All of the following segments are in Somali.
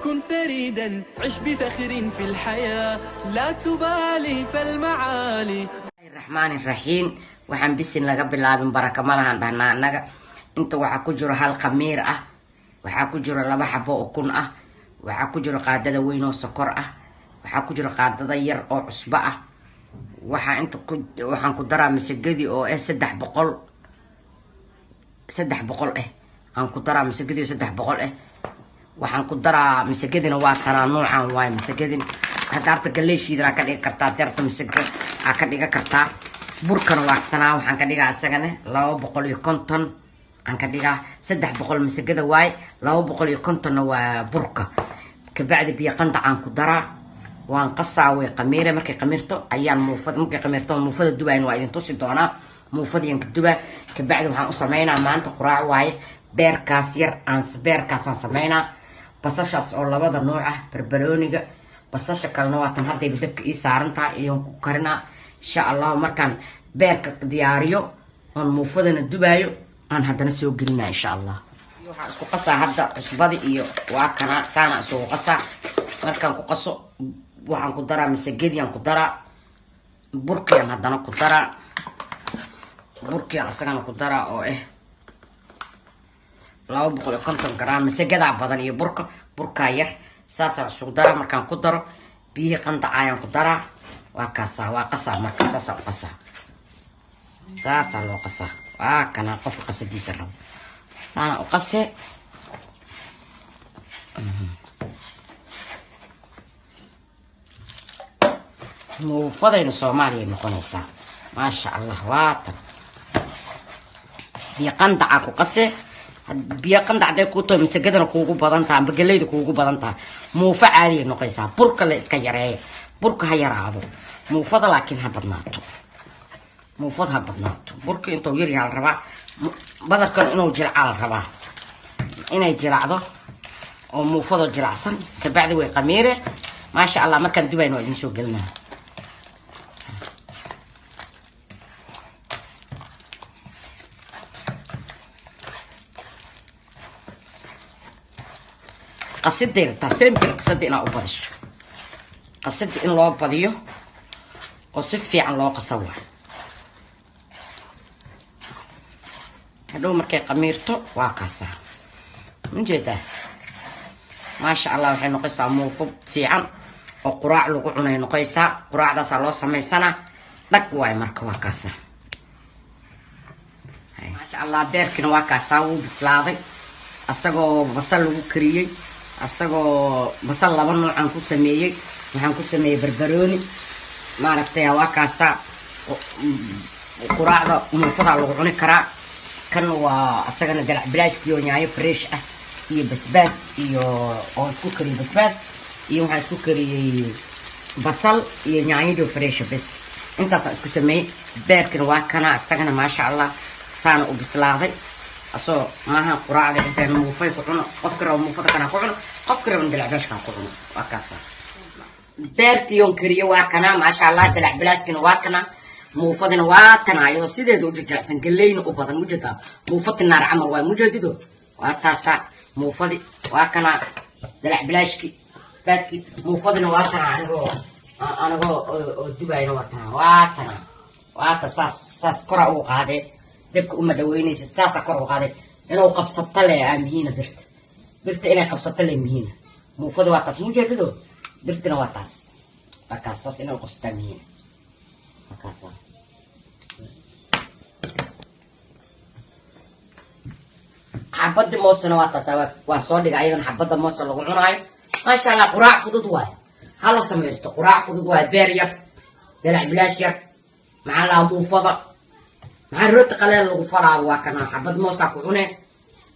كن فريدا عش بفخر في الحياة لا تبالي فالمعالي. الرحمن الرحيم. waxaan bisin laga bilaabin baraka ma lahan dhahnaa annaga. inta waxaa ku jiro hal khamiir ah, waxaa ku jiro 2 xabo oo kun ah, waxaa ku jiro qaadada weyn oo sokor ah, waxaa ku jiro qaadada yar oo cusbo ah, waxaan ku daraa masagadi oo 300 aan ku daraa masagadi 300 waxaan ku daraa masagadina waa kana noocan waay masagadin hadaarta galeeshiida ka dhigi kartaa darta masagad ka dhiga kartaa burkana waa kana waxaan ka dhigaa asagana 250 aan ka dhigaa 300 masagada waay 250 na waa burka ka bacdi biyo qandac aan ku daraa waan qasaa way qamiire markay qamirto ayaan muufada dubayn waa idin tusi doonaa muufadiyan ka duba ka bacdi waxaan u sameeynaa maanta quraac waay beerkaas aan sameeynaa basashaas oo 2 nooc ah barbarooniga basasha kalena waa tan hadda dabka ii saaran tahay iyo ku karinaa insha Allah markaan beerka diyaariyo on muufadana dubaayo aan haddana soo gelinaa insha Allah. waxaan isku qasaa hadda cusbadi iyo waa kana saana soo qasaa markaan ku qaso waxaan ku daraa masagadiyan ku daraa burkiyaan haddana ku daraa burkiyaan asagana ku daraa oo 250 gram masagada badan iyo burka yar saasa isku daraa markaan ku daro biyo qandac ayaan ku daraa waa qasaa marka saasa loo qasaa waa kana qof qasadiisa rabo saana u qase muufadayna Soomaaliya noqonaysaa maasha Allah waatan biyo qandac ku qase biyo qandac day ku tooy masagadana kuugu badan tahay bagaleyda kuugu badan tahay muufa caadi noqonaysaa burka la iska yareeyo burka ha yaraado muufada laakiin ha badnaato burka intuu yar yahay rabaa badarkan inuu jilcaal rabaa inay jilacdo oo muufado jilacsan ka bacdi way qamiire maasha Allah markaan dubayno idin soo gelinaa qasideen taaseenbir qasidina u badasho qasid in loo badiyo oo si fiican loo qasawo hadhow markay qamiirto waa kaasa injeeda maasha Allah waxay noqonaysaa muufo fiican oo quraac lagu cunay noqonaysaa quraacdaas loo sameysana dhag waay marka waa kaasa maasha Allah beerkina waa kaasa uu bislaaday asagoo basal lagu kariyay asagoo basal 2 nooc aan ku sameeyay waxaan ku sameeyay barbarooni maaragtay waa kaasa quraacda muufada lagu cuni karaa kan waa asagana dalac bilaashkiyo nyaayo fresh ah iyo basbaas iyo oo ku kariyo basbaas iyo waxaan ku kariyay basal iyo nyaayo fresh bas intaas aan ku sameeyay beerkina waa kana asagana maasha Allah saana u bislaaday asoo maaha quraacda intaan muufay ku cuno qofka muufada kana ku cuno qofka dalac bilaashka ku cuno waa kaasa beerkiyon kariyo waa kana maasha Allah dalac bilaashkina waa kana muufadina waa tan ayado sideedu u jilacsan galeyna u badan mujada muufada naar camal waa mujadido waa taasa muufadi waa kana dalac bilaashki baaski muufadina waa tan anagoo dubayna waa tan waa taas kora u qaade dabka uma dhaweynaysa saasa kor u qaade inuu qabsato le aamiina birta inay qabsato le miina muufada waa taas mujadido birtina waa taas inuu qabsato miina كاسة حبة موسى نواتا سوا وصودي أيضا حبة موسى لو عناي ما شاء الله قراع فضود واي هلا سميست قراع فضود واي بيريا دلع بلاشيا مع الموفضة مع الرد قليل الغفرة وكنا حبة موسى كعونه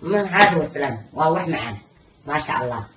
من هذا والسلام واوح معنا ما شاء الله